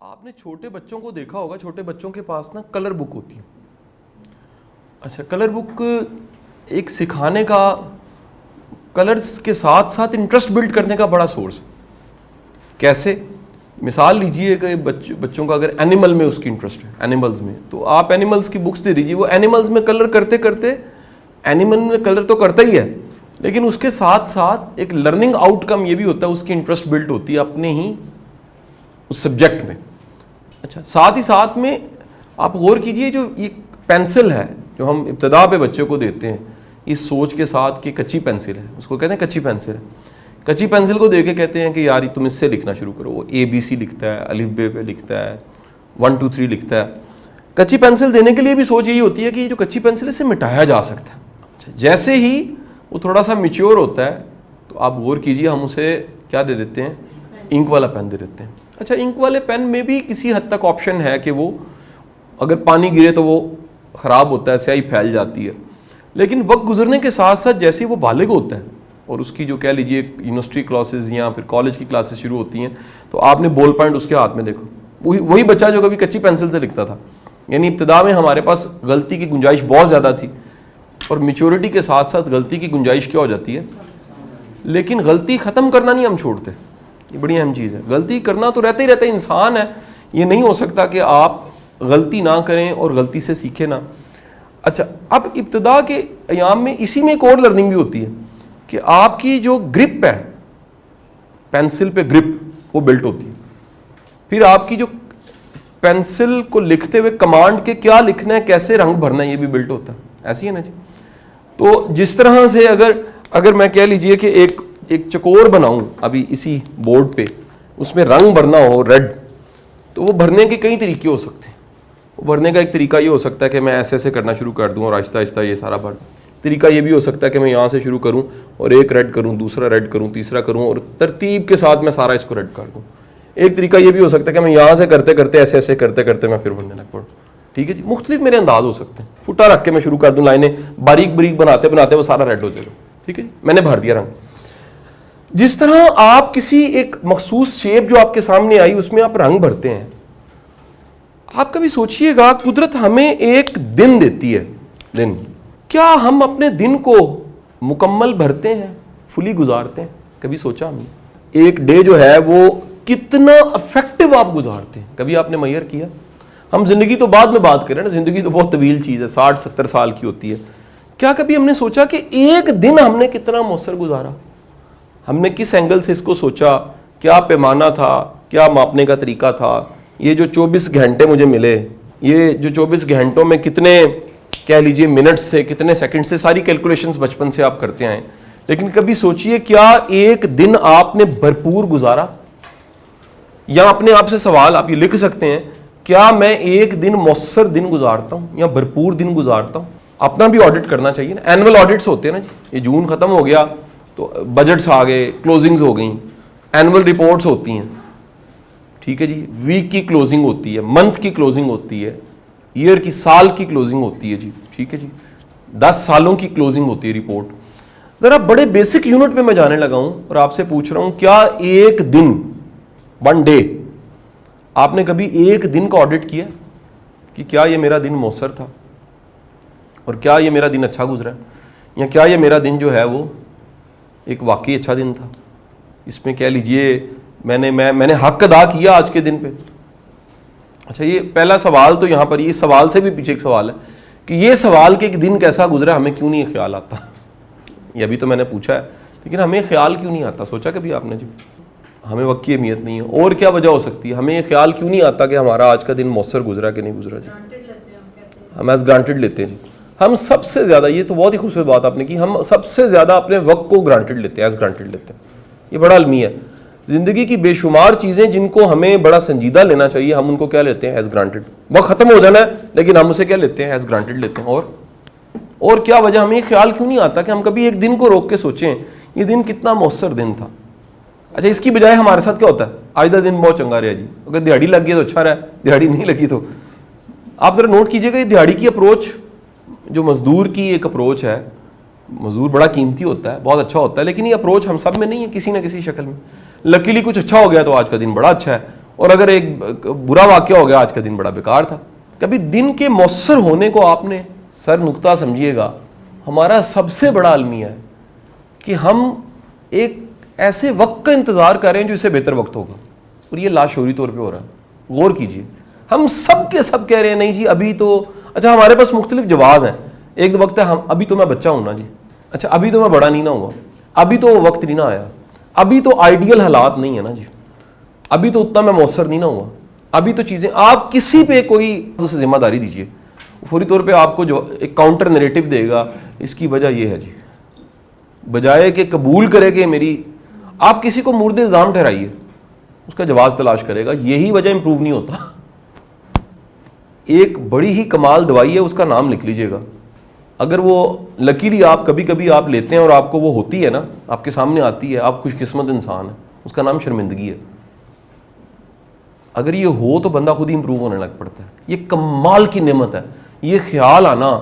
آپ نے چھوٹے بچوں کو دیکھا ہوگا, چھوٹے بچوں کے پاس نا کلر بک ہوتی ہے. اچھا, کلر بک ایک سکھانے کا, کلرز کے ساتھ ساتھ انٹرسٹ بلڈ کرنے کا بڑا سورس. کیسے؟ مثال لیجئے کہ بچوں کا اگر اینیمل میں اس کی انٹرسٹ ہے, اینیملز میں, تو آپ اینیملز کی بکس دے دیجیے. وہ اینیملز میں کلر کرتے کرتے, اینیمل میں کلر تو کرتا ہی ہے, لیکن اس کے ساتھ ساتھ ایک لرننگ آؤٹ کم یہ بھی ہوتا ہے, اس کی انٹرسٹ بلڈ ہوتی ہے اپنے ہی اس سبجیکٹ میں. اچھا, ساتھ ہی ساتھ میں آپ غور کیجئے, جو یہ پینسل ہے جو ہم ابتدا پہ بچے کو دیتے ہیں, اس سوچ کے ساتھ کہ کچی پینسل ہے, اس کو کہتے ہیں کچی پینسل ہے. کچی پینسل کو دے کے کہتے ہیں کہ یار تم اس سے لکھنا شروع کرو. وہ اے بی سی لکھتا ہے, الف بے پہ لکھتا ہے, 1 2 3 لکھتا ہے. کچی پینسل دینے کے لیے بھی سوچ یہی ہوتی ہے کہ یہ جو کچی پینسل ہے اسے مٹایا جا سکتا ہے. اچھا, جیسے ہی وہ تھوڑا سا میچور ہوتا ہے تو آپ غور کیجئے, ہم اسے کیا دے دیتے ہیں, انک والا پین دے دیتے ہیں. اچھا, انک والے پین میں بھی کسی حد تک آپشن ہے کہ وہ اگر پانی گرے تو وہ خراب ہوتا ہے, سیاہی پھیل جاتی ہے. لیکن وقت گزرنے کے ساتھ ساتھ جیسے وہ بالغ ہوتا ہے اور اس کی جو کہہ لیجیے یونیورسٹی کلاسز یا پھر کالج کی کلاسز شروع ہوتی ہیں, تو آپ نے بول پوائنٹ اس کے ہاتھ میں دیکھو, وہی بچہ جو کبھی کچی پینسل سے لکھتا تھا. یعنی ابتدا میں ہمارے پاس غلطی کی گنجائش بہت زیادہ تھی, اور میچورٹی کے ساتھ ساتھ غلطی کی گنجائش کیا ہو جاتی ہے. لیکن غلطی ختم کرنا نہیں ہم چھوڑتے, یہ بڑی اہم چیز ہے. غلطی کرنا تو رہتا ہی رہتا ہے, انسان ہے, یہ نہیں ہو سکتا کہ آپ غلطی نہ کریں اور غلطی سے سیکھیں نہ. اچھا, اب ابتدا کے ایام میں اسی میں ایک اور لرننگ بھی ہوتی ہے کہ آپ کی جو گرپ ہے, پینسل پہ گرپ, وہ بلٹ ہوتی ہے. پھر آپ کی جو پینسل کو لکھتے ہوئے کمانڈ کے کیا لکھنا ہے, کیسے رنگ بھرنا ہے, یہ بھی بلٹ ہوتا ہے. ایسی ہے نا جی. تو جس طرح سے اگر میں کہہ لیجئے کہ ایک چکور بناؤں ابھی اسی بورڈ پہ, اس میں رنگ بھرنا ہو ریڈ, تو وہ بھرنے کے کئی طریقے ہو سکتے ہیں. وہ بھرنے کا ایک طریقہ یہ ہو سکتا ہے کہ میں ایسے کرنا شروع کر دوں اور آہستہ آہستہ یہ سارا بھر دوں. طریقہ یہ بھی ہو سکتا ہے کہ میں یہاں سے شروع کروں اور ایک ریڈ کروں, دوسرا ریڈ کروں, تیسرا کروں, اور ترتیب کے ساتھ میں سارا اس کو ریڈ کر دوں. ایک طریقہ یہ بھی ہو سکتا ہے کہ میں یہاں سے کرتے کرتے ایسے کرتے کرتے میں پھر بھرنے لگ پڑوں. ٹھیک ہے جی, مختلف میرے انداز ہو سکتے ہیں. پھٹا رکھ کے میں شروع کر دوں, لائنیں باریک باریک بناتے بناتے وہ سارا ریڈ ہو جائے گا. ٹھیک ہے جی, میں نے بھر دیا رنگ. جس طرح آپ کسی ایک مخصوص شیپ جو آپ کے سامنے آئی اس میں آپ رنگ بھرتے ہیں, آپ کبھی سوچئے گا قدرت ہمیں ایک دن دیتی ہے. دن, کیا ہم اپنے دن کو مکمل بھرتے ہیں, فلی گزارتے ہیں؟ کبھی سوچا ہم نے ایک ڈے جو ہے وہ کتنا افیکٹو آپ گزارتے ہیں؟ کبھی آپ نے میئر کیا؟ ہم زندگی تو بعد میں بات کریں نا, زندگی تو بہت طویل چیز ہے, 60-70 سال کی ہوتی ہے. کیا کبھی ہم نے سوچا کہ ایک دن ہم نے کتنا مؤثر گزارا؟ ہم نے کس اینگل سے اس کو سوچا, کیا پیمانہ تھا, کیا ماپنے کا طریقہ تھا؟ یہ جو 24 گھنٹے مجھے ملے, یہ جو 24 گھنٹوں میں کتنے کہہ لیجئے منٹس تھے, کتنے سیکنڈ سے, ساری کیلکولیشنز بچپن سے آپ کرتے آئے. لیکن کبھی سوچئے کیا ایک دن آپ نے بھرپور گزارا؟ یا اپنے آپ سے سوال آپ یہ لکھ سکتے ہیں, کیا میں ایک دن مؤثر دن گزارتا ہوں یا بھرپور دن گزارتا ہوں؟ اپنا بھی آڈٹ کرنا چاہیے نا. اینول آڈٹس ہوتے ہیں نا جی, یہ جون ختم ہو گیا تو بجٹس آ گئے, کلوزنگز ہو گئیں, اینول رپورٹس ہوتی ہیں. ٹھیک ہے جی, ویک کی کلوزنگ ہوتی ہے, منتھ کی کلوزنگ ہوتی ہے, ایئر کی, سال کی کلوزنگ ہوتی ہے جی. ٹھیک ہے جی, 10 سالوں کی کلوزنگ ہوتی ہے, رپورٹ. ذرا بڑے بیسک یونٹ پہ میں جانے لگا ہوں اور آپ سے پوچھ رہا ہوں, کیا ایک دن, 1 ڈے, آپ نے کبھی ایک دن کا آڈٹ کیا کہ کیا یہ میرا دن مؤثر تھا, اور کیا یہ میرا دن اچھا گزرا, یا کیا یہ میرا دن جو ہے وہ ایک واقعی اچھا دن تھا, اس میں کہہ لیجئے میں نے حق ادا کیا آج کے دن پہ؟ اچھا, یہ پہلا سوال تو یہاں پر, یہ سوال سے بھی پیچھے ایک سوال ہے کہ یہ سوال کہ ایک دن کیسا گزرا ہمیں کیوں نہیں خیال آتا؟ یہ ابھی تو میں نے پوچھا ہے, لیکن ہمیں خیال کیوں نہیں آتا؟ سوچا کبھی آپ نے جی؟ ہمیں وقت کی اہمیت نہیں ہے, اور کیا وجہ ہو سکتی ہے؟ ہمیں یہ خیال کیوں نہیں آتا کہ ہمارا آج کا دن مؤثر گزرا کہ نہیں گزرا جی؟ ہم ایز گرانٹیڈ لیتے ہیں جی. ہم سب سے زیادہ, یہ تو بہت ہی خوبصورت بات آپ نے کی, ہم سب سے زیادہ اپنے وقت کو گرانٹیڈ لیتے ہیں, ایز گرانٹیڈ لیتے ہیں. یہ بڑا المیہ ہے. زندگی کی بے شمار چیزیں جن کو ہمیں بڑا سنجیدہ لینا چاہیے, ہم ان کو کیا لیتے ہیں؟ As granted. وقت ختم ہو جانا ہے لیکن ہم اسے کیا لیتے ہیں؟ ایز گرانٹیڈ لیتے ہیں. اور کیا وجہ؟ ہمیں خیال کیوں نہیں آتا کہ ہم کبھی ایک دن کو روک کے سوچیں یہ دن کتنا مؤثر دن تھا؟ اچھا, اس کی بجائے ہمارے ساتھ کیا ہوتا ہے؟ آج کا دن بہت چنگا رہا جی, اگر دیہڑی لگ گئی تو اچھا رہا, دیہڑی نہیں لگی تو. آپ ذرا نوٹ کیجئے گا, یہ دیہڑی کی اپروچ, جو مزدور کی ایک اپروچ ہے, مزدور بڑا قیمتی ہوتا ہے, بہت اچھا ہوتا ہے, لیکن یہ اپروچ ہم سب میں نہیں ہے, کسی نہ کسی شکل میں. لکیلی کچھ اچھا ہو گیا تو آج کا دن بڑا اچھا ہے, اور اگر ایک برا واقعہ ہو گیا، آج کا دن بڑا بیکار تھا. کبھی دن کے مؤثر ہونے کو آپ نے سر نقطہ سمجھیے گا، ہمارا سب سے بڑا المیہ ہے کہ ہم ایک ایسے وقت کا انتظار کر رہے ہیں جو اس سے بہتر وقت ہوگا، اور یہ لاشعوری طور پہ ہو رہا ہے. غور کیجیے، ہم سب کے سب کہہ رہے ہیں نہیں جی ابھی تو، اچھا ہمارے پاس مختلف جواز ہیں. ایک وقت ہے ہم ابھی تو میں بچہ ہوں نا جی، اچھا ابھی تو میں بڑا نہیں نہ ہوا، ابھی تو وہ وقت نہیں نہ آیا، ابھی تو آئیڈیل حالات نہیں ہے نا جی، ابھی تو اتنا میں مؤثر نہیں نہ ہوا، ابھی تو چیزیں. آپ کسی پہ کوئی اسے ذمہ داری دیجیے، فوری طور پہ آپ کو جو ایک کاؤنٹر نیریٹو دے گا، اس کی وجہ یہ ہے جی، بجائے کہ قبول کرے کہ میری، آپ کسی کو مورد الزام ٹھہرائیے، اس کا جواز تلاش کرے گا. یہی وجہ امپروو نہیں ہوتا. ایک بڑی ہی کمال دوائی ہے، اس کا نام لکھ لیجئے گا. اگر وہ لکیلی آپ کبھی کبھی آپ لیتے ہیں اور آپ کو وہ ہوتی ہے نا، آپ کے سامنے آتی ہے، آپ خوش قسمت انسان ہیں. اس کا نام شرمندگی ہے. اگر یہ ہو تو بندہ خود ہی امپروو ہونے لگ پڑتا ہے. یہ کمال کی نعمت ہے. یہ خیال آنا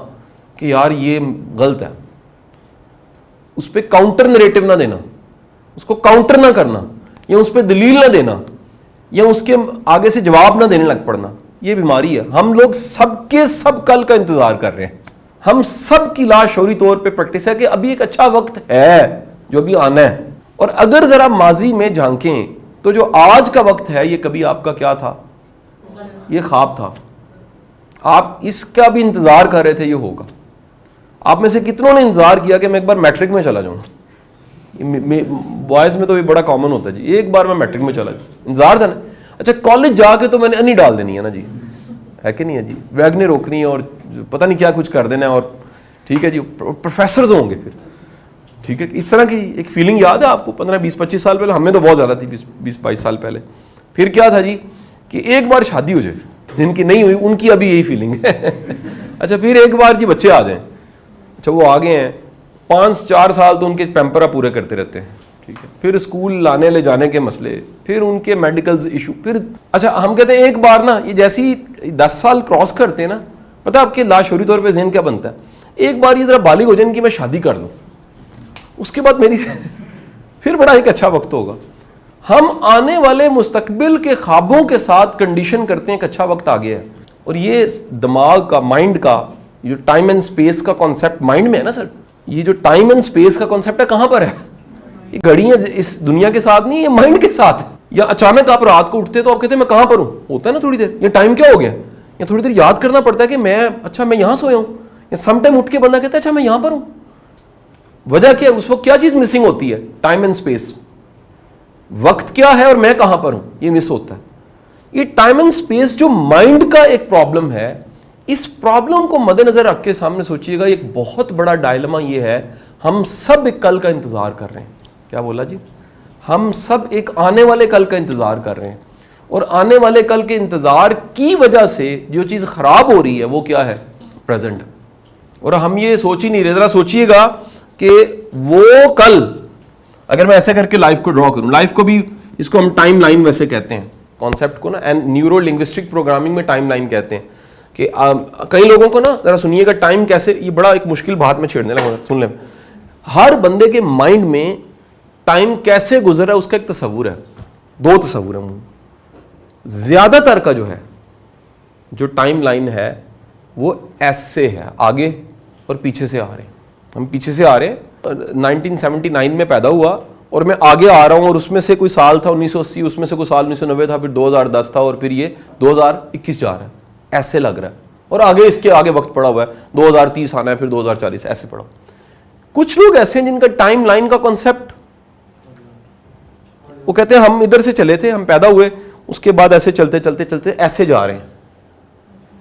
کہ یار یہ غلط ہے، اس پہ کاؤنٹر نریٹو نہ دینا، اس کو کاؤنٹر نہ کرنا، یا اس پہ دلیل نہ دینا، یا اس کے آگے سے جواب نہ دینے لگ پڑنا، یہ بیماری ہے. ہم لوگ سب کے سب کل کا انتظار کر رہے ہیں. ہم سب کی لاشعوری طور پہ پریکٹس ہے کہ ابھی ایک اچھا وقت ہے جو ابھی آنا ہے. اور اگر ذرا ماضی میں جھانکیں تو جو آج کا وقت ہے یہ کبھی آپ کا کیا تھا؟ یہ خواب تھا. آپ اس کا بھی انتظار کر رہے تھے یہ ہوگا. آپ میں سے کتنوں نے انتظار کیا کہ میں ایک بار میٹرک میں چلا جاؤں؟ بوائز میں تو یہ بڑا کامن ہوتا ہے جی، ایک بار میں میٹرک میں چلا جاؤں، انتظار تھا نا. اچھا کالج جا کے تو میں نے انی ڈال دینی ہے نا جی، ہے کہ نہیں ہے جی، ویگنیں روکنی ہے اور پتہ نہیں کیا کچھ کر دینا ہے، اور ٹھیک ہے جی پروفیسرز ہوں گے پھر. ٹھیک ہے، اس طرح کی ایک فیلنگ یاد ہے آپ کو 15 20 25 سال پہلے؟ ہمیں تو بہت زیادہ تھی 20 22 سال پہلے. پھر کیا تھا جی کہ ایک بار شادی ہو جائے، جن کی نہیں ہوئی ان کی ابھی یہی فیلنگ ہے. اچھا پھر ایک بار جی بچے آ جائیں، اچھا وہ آگے ہیں 5 4 سال تو ان کے پیمپرا پورے کرتے رہتے ہیں. ٹھیک ہے، پھر اسکول لانے لے جانے کے مسئلے، پھر ان کے میڈیکلز ایشو، پھر اچھا ہم کہتے ہیں ایک بار نا یہ جیسی 10 سال کراس کرتے ہیں نا، پتہ آپ کے لاشعوری طور پہ ذہن کیا بنتا ہے؟ ایک بار یہ ذرا بالغ ہو جائیں کہ میں شادی کر دوں، اس کے بعد میری پھر بڑا ایک اچھا وقت ہوگا. ہم آنے والے مستقبل کے خوابوں کے ساتھ کنڈیشن کرتے ہیں کہ اچھا وقت آ گیا ہے. اور یہ دماغ کا، مائنڈ کا جو ٹائم اینڈ اسپیس کا کانسیپٹ مائنڈ میں ہے نا سر، یہ جو ٹائم اینڈ اسپیس کا کانسیپٹ ہے کہاں پر ہے؟ یہ گھڑیاں اس دنیا کے ساتھ نہیں، یہ مائنڈ کے ساتھ. یا اچانک آپ رات کو اٹھتے تو آپ کہتے ہیں میں کہاں پر ہوں، ہوتا ہے نا تھوڑی دیر، یہ ٹائم کیا ہو گیا، یا تھوڑی دیر یاد کرنا پڑتا ہے کہ میں اچھا میں یہاں سویا ہوں. یا سم ٹائم اٹھ کے بندہ کہتا ہے اچھا میں یہاں پر ہوں. وجہ کیا ہے؟ اس وقت کیا چیز مسنگ ہوتی ہے؟ Time and space. وقت کیا ہے اور میں کہاں پر ہوں، یہ مس ہوتا ہے. یہ ٹائم اینڈ اسپیس جو مائنڈ کا ایک پرابلم ہے، اس پرابلم کو مد نظر رکھ کے سامنے سوچئے گا. ایک بہت بڑا ڈائلما یہ ہے، ہم سب ایک کل کا انتظار کر رہے ہیں. کیا بولا جی؟ ہم سب ایک آنے والے کل کا انتظار کر رہے ہیں، اور آنے والے کل کے انتظار کی وجہ سے جو چیز خراب ہو رہی ہے وہ کیا ہے؟ پریزنٹ. اور ہم یہ سوچ ہی نہیں رہے. ذرا سوچئے گا کہ وہ کل، اگر میں ایسے کر کے لائف کو ڈرا کروں، لائف کو بھی اس کو ہم ٹائم لائن ویسے کہتے ہیں کانسیپٹ کو نا، اینڈ نیورو لنگوسٹک پروگرامنگ میں ٹائم لائن کہتے ہیں. کہ کئی لوگوں کو نا ذرا سنیے گا ٹائم کیسے، یہ بڑا ایک مشکل بات میں چھیڑنے لگا، سن لیں. ہر بندے کے مائنڈ میں ٹائم کیسے گزرا ہے اس کا ایک تصور ہے، 2 تصور ہیں. زیادہ تر کا جو ہے جو ٹائم لائن ہے وہ ایسے ہے، آگے اور پیچھے سے آ رہے ہیں. ہم پیچھے سے آ رہے ہیں، 1979 میں پیدا ہوا اور میں آگے آ رہا ہوں، اور اس میں سے کوئی سال تھا 1980، اس میں سے کوئی سال 1990 تھا، پھر 2010 تھا، اور پھر یہ 2021 جا رہا ہے. ایسے لگ رہا ہے. اور آگے اس کے آگے وقت پڑا ہوا ہے، 2030 آنا ہے، پھر 2040 ایسے پڑا. کچھ لوگ ایسے ہیں جن کا ٹائم لائن کا کانسیپٹ، وہ کہتے ہیں ہم ادھر سے چلے تھے، ہم پیدا ہوئے، اس کے بعد ایسے چلتے چلتے چلتے ایسے جا رہے ہیں.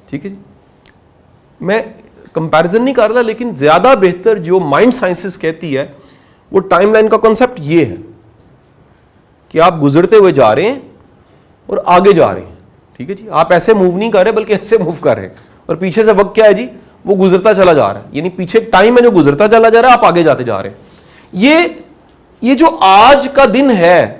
ٹھیک ہے جی، میں کمپیریزن نہیں کر رہا، لیکن زیادہ بہتر جو مائنڈ سائنسز کہتی ہے وہ ٹائم لائن کا کانسیپٹ یہ ہے کہ آپ گزرتے ہوئے جا رہے ہیں اور آگے جا رہے ہیں. ٹھیک ہے جی، آپ ایسے موو نہیں کر رہے بلکہ ایسے موو کر رہے ہیں، اور پیچھے سے وقت کیا ہے جی، وہ گزرتا چلا جا رہا ہے. یعنی پیچھے ٹائم ہے جو گزرتا چلا جا رہا ہے، آپ آگے جاتے جا رہے ہیں. یہ جو آج کا دن ہے،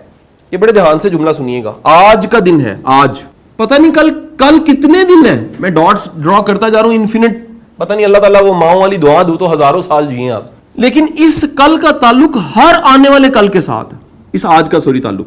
یہ بڑے دھیان سے جملہ سنیے گا، آج کا دن ہے. آج پتہ نہیں کل کتنے دن ہیں، میں ڈاٹس ڈرا کرتا جا رہا ہوں انفینٹ. پتہ نہیں اللہ تعالیٰ وہ ماؤں والی دعا دو تو ہزاروں سال جیے آپ. لیکن اس کل کا تعلق ہر آنے والے کل کے ساتھ ہے. اس آج کا تعلق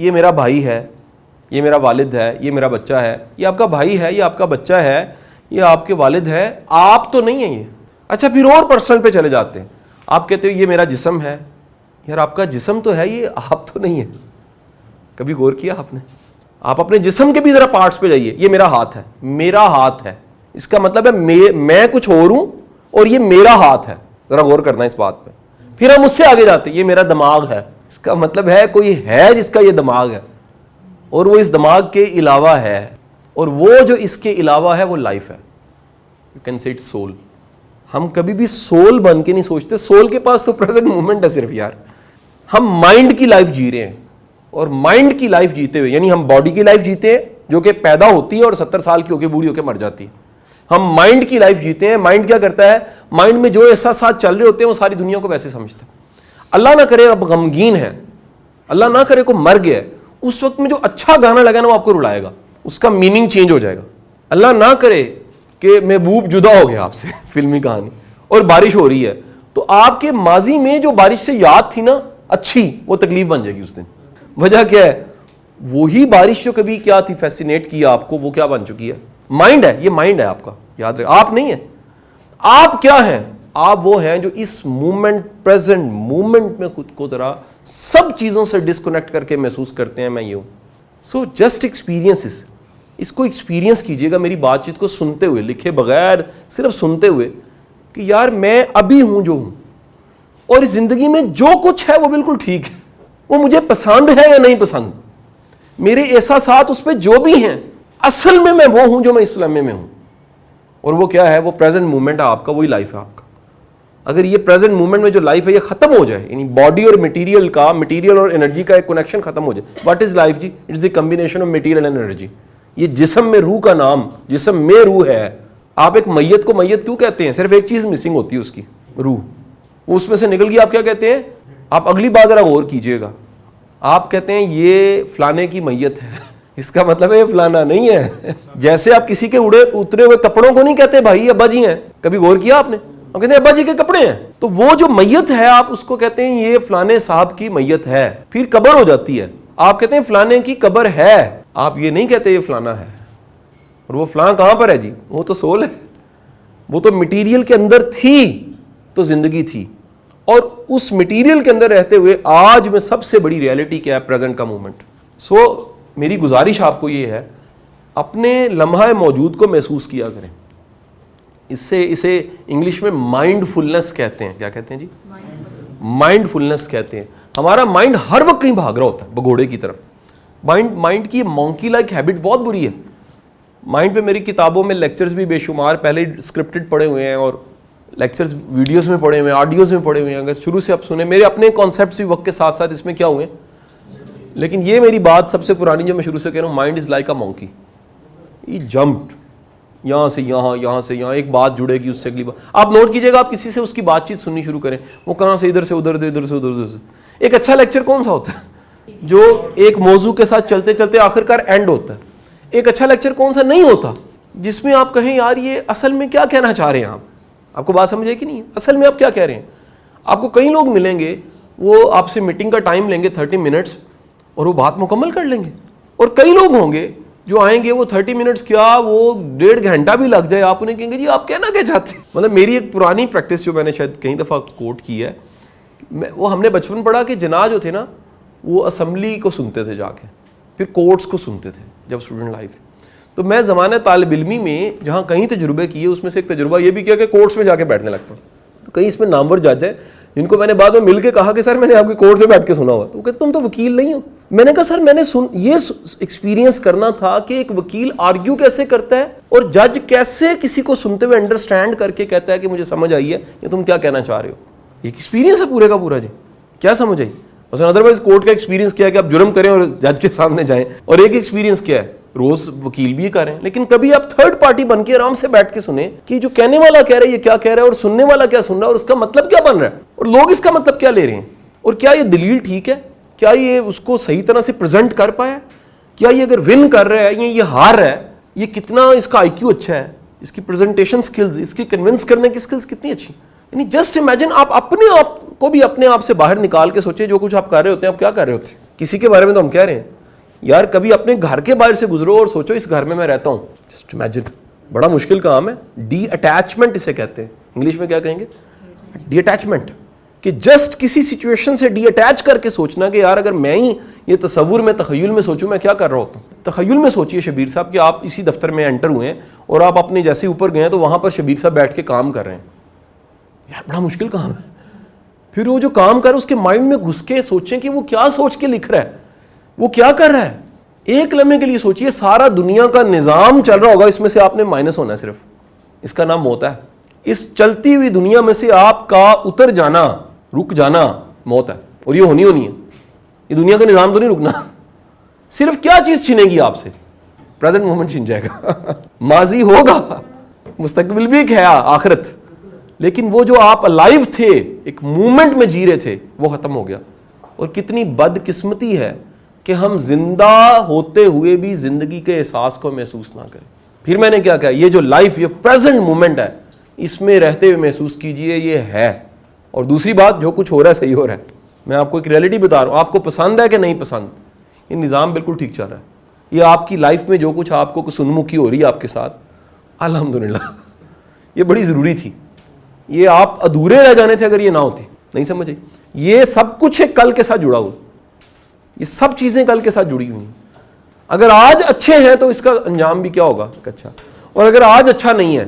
یہ میرا بھائی ہے, یہ میرا والد ہے, یہ میرا بچہ ہے, یہ آپ کا بھائی ہے, یہ آپ کا بچہ ہے, یہ آپ کے والد ہے, آپ تو نہیں ہیں یہ. اچھا پھر اور پرسنل پہ چلے جاتے ہیں, آپ کہتے ہو یہ میرا جسم ہے. یار آپ کا جسم تو ہے, یہ آپ تو نہیں ہے. کبھی غور کیا آپ نے؟ آپ اپنے جسم کے بھی ذرا پارٹس پہ جائیے. یہ میرا ہاتھ ہے, میرا ہاتھ ہے, اس کا مطلب ہے میں کچھ اور ہوں اور یہ میرا ہاتھ ہے. ذرا غور کرنا اس بات پہ. پھر ہم اس سے آگے جاتے ہیں, یہ میرا دماغ ہے, اس کا مطلب ہے کوئی ہے جس کا یہ دماغ ہے اور وہ اس دماغ کے علاوہ ہے, اور وہ جو اس کے علاوہ ہے وہ لائف ہے. You can say it civil. ہم کبھی بھی سول بن کے نہیں سوچتے. سول کے پاس تو پریزنٹ مومنٹ ہے صرف. یار ہم مائنڈ کی لائف جی رہے ہیں, اور مائنڈ کی لائف جیتے ہوئے یعنی ہم باڈی کی لائف جیتے ہیں جو کہ پیدا ہوتی ہے اور 70 سال کی ہو کے بوڑھی ہو کے مر جاتی ہے. ہم مائنڈ کی لائف جیتے ہیں. مائنڈ کیا کرتا ہے؟ مائنڈ میں جو احساسات چل رہے ہوتے ہیں وہ ساری دنیا کو ویسے سمجھتا ہے. اللہ نہ کرے اب غمگین ہے, اللہ نہ کرے کو مر گیا ہے, اس وقت میں جو اچھا گانا لگا نا وہ آپ کو رلائے گا, اس کا میننگ چینج ہو جائے گا. اللہ نہ کرے کہ محبوب جدا ہو گیا آپ سے, فلمی کہانی, اور بارش ہو رہی ہے, تو آپ کے ماضی میں جو بارش سے یاد تھی نا اچھی, وہ تکلیف بن جائے گی اس دن. وجہ کیا ہے؟ وہی بارش جو کبھی کیا تھی, فیسینیٹ کیا آپ کو, وہ کیا بن چکی ہے؟ مائنڈ ہے. یہ مائنڈ ہے آپ کا, یاد رکھیں. آپ نہیں ہیں. آپ کیا ہیں؟ آپ وہ ہیں جو اس مومنٹ, پریزنٹ مومنٹ میں خود کو ذرا سب چیزوں سے ڈسکنیکٹ کر کے محسوس کرتے ہیں میں یہ ہوں. سو جسٹ ایکسپیرینسز, اس کو ایکسپیرینس کیجئے گا میری بات چیت کو سنتے ہوئے, لکھے بغیر, صرف سنتے ہوئے کہ یار میں ابھی ہوں جو ہوں, اور اس زندگی میں جو کچھ ہے وہ بالکل ٹھیک ہے. وہ مجھے پسند ہے یا نہیں پسند, میرے احساسات اس پہ جو بھی ہیں, اصل میں وہ ہوں جو میں اس لمحے میں ہوں. اور وہ کیا ہے؟ وہ پریزنٹ مومنٹ ہے آپ کا, وہی لائف ہے آپ کا. اگر یہ پریزنٹ مومنٹ میں جو لائف ہے یہ ختم ہو جائے, یعنی باڈی اور مٹیریل کا, مٹیریل اور انرجی کا ایک کنیکشن ختم ہو جائے. واٹ از لائف جی؟ It's the combination of material and energy. یہ جسم میں روح کا نام, جسم میں روح ہے. آپ ایک میت کو میت کیوں کہتے ہیں؟ صرف ایک چیز مسنگ ہوتی ہے اس کی, روح. وہ اس میں سے نکل گئی, آپ کیا کہتے ہیں؟ آپ اگلی بار ذرا غور کیجئے گا, آپ کہتے ہیں یہ فلانے کی میت ہے, اس کا مطلب ہے یہ فلانا نہیں ہے. جیسے آپ کسی کے اترے ہوئے کپڑوں کو نہیں کہتے بھائی ابا جی ہیں, کبھی غور کیا آپ نے؟ ہم کہتے ہیں ابا جی کے کپڑے ہیں. تو وہ جو میت ہے آپ اس کو کہتے ہیں یہ فلانے صاحب کی میت ہے. پھر قبر ہو جاتی ہے, آپ کہتے ہیں فلانے کی قبر ہے, آپ یہ نہیں کہتے یہ فلانا ہے. اور وہ فلاں کہاں پر ہے جی؟ وہ تو سول ہے, وہ تو مٹیریل کے اندر تھی تو زندگی تھی, اور اس مٹیریل کے اندر رہتے ہوئے آج میں سب سے بڑی ریالٹی کیا ہے؟ پریزنٹ کا مومنٹ. سو میری گزارش آپ کو یہ ہے, اپنے لمحہ موجود کو محسوس کیا کریں. اسے انگلش میں مائنڈ فلنس کہتے ہیں. کیا کہتے ہیں جی؟ مائنڈ فلنس کہتے ہیں. ہمارا مائنڈ ہر وقت کہیں بھاگ رہا ہوتا ہے بگھوڑے کی طرف. مائنڈ کی مونکی لائک ہیبٹ بہت بری ہے. مائنڈ پہ میری کتابوں میں لیکچرز بھی بے شمار پہلے اسکرپٹڈ پڑے ہوئے ہیں, اور لیکچرز ویڈیوز میں پڑے ہوئے ہیں, آڈیوز میں پڑے ہوئے ہیں. اگر شروع سے آپ سنیں, میرے اپنے کانسیپٹس بھی وقت کے ساتھ ساتھ اس میں کیا ہوئے, لیکن یہ میری بات سب سے پرانی جو میں شروع سے کہہ رہا ہوں, مائنڈ از لائک اے مونکی. یہ جمپڈ یہاں سے یہاں, یہاں سے یہاں, ایک بات جڑے گی اس سے اگلی بات. آپ نوٹ کیجئے گا, آپ کسی سے اس کی بات چیت سننی شروع کریں, وہ کہاں سے ادھر سے ادھر سے, ادھر سے ادھر سے. ایک اچھا لیکچر کون سا ہوتا ہے؟ جو ایک موضوع کے ساتھ چلتے چلتے آخر کار اینڈ ہوتا ہے. ایک اچھا لیکچر کون سا نہیں ہوتا جس میں آپ کہیں یار یہ اصل میں کیا کہنا چاہ رہے ہیں آپ کو بات سمجھ آئی کہ نہیں, اصل میں آپ کیا کہہ رہے ہیں. آپ کو کئی لوگ ملیں گے, وہ آپ سے میٹنگ کا ٹائم لیں گے 30 منٹس, اور وہ بات مکمل کر لیں گے. اور کئی لوگ ہوں گے جو آئیں گے, وہ 30 منٹس کیا, وہ 1.5 گھنٹہ بھی لگ جائے, آپ انہیں کہیں گے جی آپ کہنا کیا چاہتے ہیں. مطلب میری ایک پرانی پریکٹس جو میں نے شاید کئی دفعہ کوٹ کی ہے, وہ ہم نے بچپن پڑھا کہ جناح جو تھے نا, وہ اسمبلی کو سنتے تھے جا کے, پھر کورٹس کو سنتے تھے جب اسٹوڈنٹ لائف تھی. تو میں زمانہ طالب علمی میں جہاں کہیں تجربے کیے, اس میں سے ایک تجربہ یہ بھی کیا کہ کورٹس میں جا کے بیٹھنے لگتا ہوں. تو کئی اس میں نامور جج ہیں جن کو میں نے بعد میں مل کے کہا کہ سر میں نے آپ کے کورٹ سے بیٹھ کے سنا ہوا. تو وہ کہتے تم تو وکیل نہیں ہو. میں نے کہا سر میں نے یہ ایکسپیرینس کرنا تھا کہ ایک وکیل آرگیو کیسے کرتا ہے, اور جج کیسے کسی کو سنتے ہوئے انڈرسٹینڈ کر کے کہتا ہے کہ مجھے سمجھ آئی ہے کہ تم کیا کہنا چاہ رہے ہو. ایک ایکسپیرینس ہے پورے کا پورا جی. کیا سمجھ آئی؟ مثلا ادروائز کورٹ کا ایکسپیرینس کیا ہے کہ آپ جرم کریں اور جج کے سامنے جائیں, اور ایک ایکسپیرینس کیا ہے روز وکیل بھی کریں. لیکن کبھی آپ تھرڈ پارٹی بن کے آرام سے بیٹھ کے سنیں کہ جو کہنے والا کہہ رہا ہے یہ کیا کہہ رہا ہے, اور سننے والا کیا سن رہا ہے, اور اس کا مطلب کیا بن رہا ہے, اور لوگ اس کا مطلب کیا لے رہے ہیں, اور کیا یہ دلیل ٹھیک ہے, کیا یہ اس کو صحیح طرح سے پریزنٹ کر پایا, کیا یہ اگر ون کر رہا ہے یا یہ ہار رہا ہے, یہ کتنا اس کا آئی کیو اچھا ہے, اس کی پریزنٹیشن سکلز, اس کی کنونس کرنے کی سکلز کتنی اچھی. یعنی جسٹ امیجن آپ اپنے آپ کو بھی اپنے آپ سے باہر نکال کے سوچیں, جو کچھ آپ کر رہے ہوتے ہیں, آپ کیا کر رہے ہوتے ہیں, کسی کے بارے میں تو ہم کہہ رہے ہیں یار کبھی اپنے گھر کے باہر سے گزرو اور سوچو اس گھر میں رہتا ہوں. جسٹ امیجن, بڑا مشکل کام ہے. ڈی اٹیچمنٹ اسے کہتے ہیں, انگلش میں کیا کہیں گے, ڈی اٹیچمنٹ, کہ جسٹ کسی سچویشن سے ڈی اٹیچ کر کے سوچنا کہ یار اگر میں ہی یہ تصور میں تخیل میں سوچوں میں کیا کر رہا ہوتا ہوں. تخیل میں سوچیے شبیر صاحب کہ آپ اسی دفتر میں انٹر ہوئے ہیں اور آپ اپنے جیسے اوپر گئے ہیں تو وہاں پر شبیر صاحب بیٹھ کے کام کر رہے ہیں. یار بڑا مشکل کام ہے. پھر وہ جو کام کر رہا ہے اس کے مائنڈ میں گھس کے سوچیں کہ وہ کیا سوچ کے لکھ رہا ہے, وہ کیا کر رہا ہے. ایک لمحے کے لیے سوچیے سارا دنیا کا نظام چل رہا ہوگا, اس میں سے آپ نے مائنس ہونا ہے صرف, اس کا نام موت ہے. اس چلتی ہوئی دنیا میں سے آپ کا اتر جانا, رک جانا موت ہے, اور یہ ہونی ہے. یہ دنیا کا نظام تو نہیں رکنا. صرف کیا چیز چھینے گی آپ سے, پریزنٹ مومنٹ چھین جائے گا. ماضی ہوگا, مستقبل بھی ایک ہے, آخرت, لیکن وہ جو آپ الائیو تھے, ایک مومنٹ میں جی رہے تھے, وہ ختم ہو گیا. اور کتنی بد قسمتی ہے کہ ہم زندہ ہوتے ہوئے بھی زندگی کے احساس کو محسوس نہ کریں. پھر میں نے کیا کہا, یہ جو لائف, یہ پریزنٹ مومنٹ ہے, اس میں رہتے ہوئے محسوس کیجئے یہ ہے. اور دوسری بات, جو کچھ ہو رہا ہے صحیح ہو رہا ہے. میں آپ کو ایک ریئلٹی بتا رہا ہوں, آپ کو پسند ہے کہ نہیں پسند, یہ نظام بالکل ٹھیک چل رہا ہے. یہ آپ کی لائف میں جو کچھ آپ کو سنمکھی ہو رہی ہے آپ کے ساتھ, الحمدللہ یہ بڑی ضروری تھی. یہ آپ ادھورے رہ جانے تھے اگر یہ نہ ہوتی. نہیں سمجھے, یہ سب کچھ ہے کل کے ساتھ جڑا ہوا, یہ سب چیزیں کل کے ساتھ جڑی ہوئی ہیں. اگر آج اچھے ہیں تو اس کا انجام بھی کیا ہوگا, اچھا. اور اگر آج اچھا نہیں ہے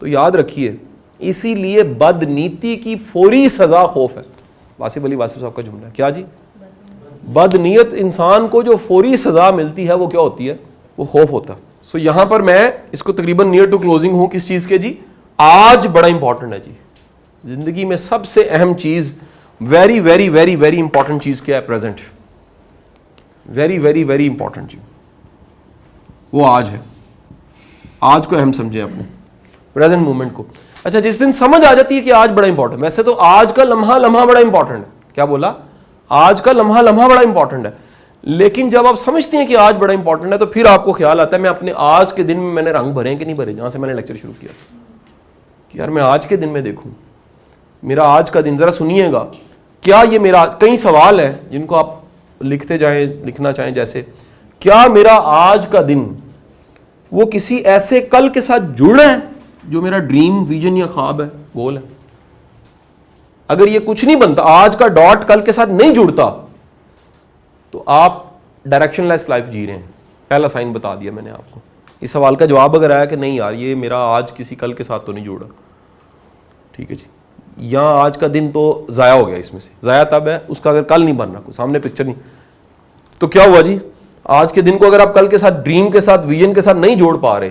تو یاد رکھیے, اسی لیے بد نیتی کی فوری سزا خوف ہے. واسف علی واسف صاحب کا جملہ ہے, کیا جی, بد نیت انسان کو جو فوری سزا ملتی ہے وہ کیا ہوتی ہے, وہ خوف ہوتا ہے. سو یہاں پر میں اس کو تقریباً نیئر ٹو کلوزنگ ہوں. کس چیز کے جی, آج بڑا امپورٹنٹ ہے جی. زندگی میں سب سے اہم چیز, very very very very important چیز کیا ہے, present. Very very very important چیز وہ آج ہے. آج کو اہم سمجھے اپنے پریزنٹ مومنٹ کو. اچھا, جس دن سمجھ آ جاتی ہے کہ آج بڑا امپورٹنٹ, ویسے تو آج کا لمحہ لمحہ بڑا امپورٹنٹ ہے. کیا بولا, آج کا لمحہ لمحہ بڑا امپورٹنٹ ہے. لیکن جب آپ سمجھتے ہیں کہ آج بڑا امپورٹنٹ ہے تو پھر آپ کو خیال آتا ہے میں اپنے آج کے دن میں نے رنگ بھرے کہ نہیں بھرے. جہاں سے میں نے لیکچر شروع کیا کہ یار میں آج کے دن میں دیکھوں, میرا آج کا دن, ذرا سنیے گا کیا یہ میرا, کئی سوال ہیں جن کو آپ لکھتے جائیں, لکھنا چاہیں جیسے, کیا میرا آج کا دن وہ کسی ایسے کل کے ساتھ جڑ رہا ہے جو میرا ڈریم, ویژن یا خواب ہے, گول ہے. اگر یہ کچھ نہیں بنتا, آج کا ڈاٹ کل کے ساتھ نہیں جڑتا, تو آپ ڈائریکشن لیس لائف جی رہے ہیں. پہلا سائن بتا دیا میں نے آپ کو. اس سوال کا جواب اگر آیا کہ نہیں یار یہ میرا آج کسی کل کے ساتھ تو نہیں جڑا, ٹھیک ہے جی, یہاں آج کا دن تو ضائع ہو گیا. اس میں سے ضائع تب ہے اس کا اگر کل نہیں بن رہا, کوئی سامنے پکچر نہیں, تو کیا ہوا جی, آج کے دن کو اگر آپ کل کے ساتھ, ڈریم کے ساتھ, ویژن کے ساتھ نہیں جوڑ پا رہے,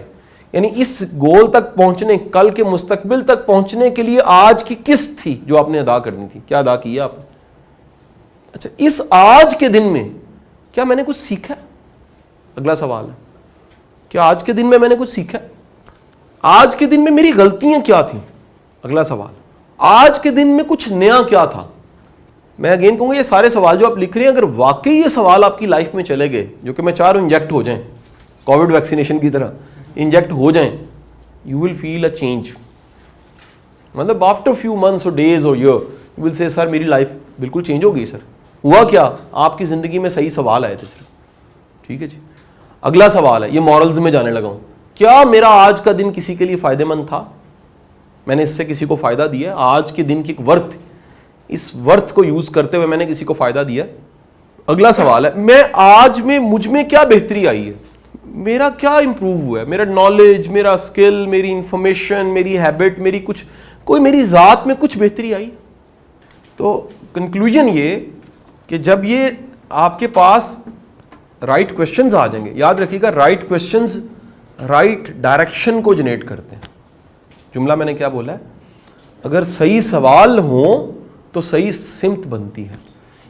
یعنی اس گول تک پہنچنے, کل کے مستقبل تک پہنچنے کے لیے آج کی قسط تھی جو آپ نے ادا کرنی تھی, کیا ادا کی ہے آپ نے. اچھا, اس آج کے دن میں کیا میں نے کچھ سیکھا؟ اگلا سوال ہے, کیا آج کے دن میں نے کچھ سیکھا؟ آج کے دن میں میری غلطیاں کیا تھیں؟ اگلا سوال. آج کے دن میں کچھ نیا کیا تھا؟ میں اگین کہوں گا یہ سارے سوال جو آپ لکھ رہے ہیں, اگر واقعی یہ سوال آپ کی لائف میں چلے گئے, جو کہ میں چاہ رہا ہوں انجیکٹ ہو جائیں, کووڈ ویکسینیشن کی طرح انجیکٹ ہو جائیں, you will feel a change. مطلب آفٹر فیو منتھس اور ڈیز اور year you will say sir میری لائف بالکل چینج ہو گئی. سر ہوا کیا, آپ کی زندگی میں صحیح سوال آئے تھے سر. ٹھیک ہے جی. اگلا سوال ہے, یہ مورلز میں جانے لگا ہوں, کیا میرا آج کا دن کسی کے لیے فائدہ مند تھا؟ میں نے اس سے کسی کو فائدہ دیا؟ آج کے دن کی ایک ورتھ, اس ورتھ کو یوز کرتے ہوئے میں نے کسی کو فائدہ دیا؟ اگلا سوال ہے, میں آج میں مجھ میں کیا بہتری آئی ہے, میرا کیا امپروو ہوا ہے, میرا نالج, میرا اسکل, میری انفارمیشن, میری ہیبٹ, میری کچھ, کوئی میری ذات میں کچھ بہتری آئی؟ تو کنکلوژن یہ کہ جب یہ آپ کے پاس رائٹ کوشچنز آ جائیں گے, یاد رکھیے گا رائٹ کوشچنز رائٹ ڈائریکشن کو جنریٹ کرتے ہیں. جملہ میں نے کیا بولا ہے, اگر صحیح سوال ہوں تو صحیح سمت بنتی ہے.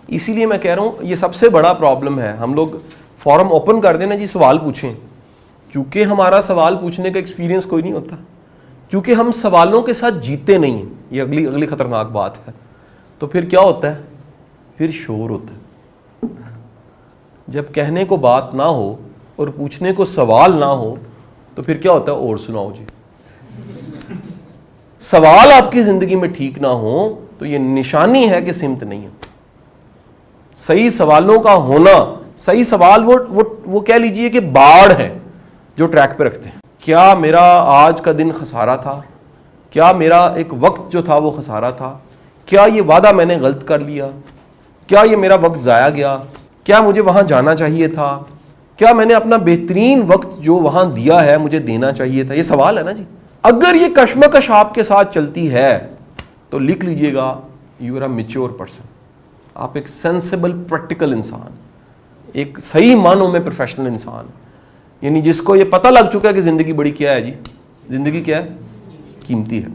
اسی لیے میں کہہ رہا ہوں یہ سب سے بڑا پرابلم ہے, ہم لوگ فورم اوپن کر دینا جی سوال پوچھیں, کیونکہ ہمارا سوال پوچھنے کا ایکسپیرینس کوئی نہیں ہوتا, کیونکہ ہم سوالوں کے ساتھ جیتے نہیں ہیں. یہ اگلی خطرناک بات ہے. تو پھر کیا ہوتا ہے, پھر شور ہوتا ہے. جب کہنے کو بات نہ ہو اور پوچھنے کو سوال نہ ہو تو پھر کیا ہوتا ہے, اور سناؤ جی. سوال آپ کی زندگی میں ٹھیک نہ ہو تو یہ نشانی ہے کہ سمت نہیں ہے. صحیح سوالوں کا ہونا, صحیح سوال وہ کہہ لیجئے کہ باڑ ہے جو ٹریک پہ رکھتے ہیں. کیا میرا آج کا دن خسارہ تھا؟ کیا میرا ایک وقت جو تھا وہ خسارہ تھا؟ کیا یہ وعدہ میں نے غلط کر لیا؟ کیا یہ میرا وقت ضائع گیا؟ کیا مجھے وہاں جانا چاہیے تھا؟ کیا میں نے اپنا بہترین وقت جو وہاں دیا ہے مجھے دینا چاہیے تھا؟ یہ سوال ہے نا جی. اگر یہ کشمکش آپ کے ساتھ چلتی ہے تو لکھ لیجئے گا you are a mature person. آپ ایک سینسیبل پریکٹیکل انسان, ایک صحیح معنوں میں پروفیشنل انسان, یعنی جس کو یہ پتہ لگ چکا ہے کہ زندگی بڑی کیا ہے جی, زندگی کیا ہے, قیمتی ہے.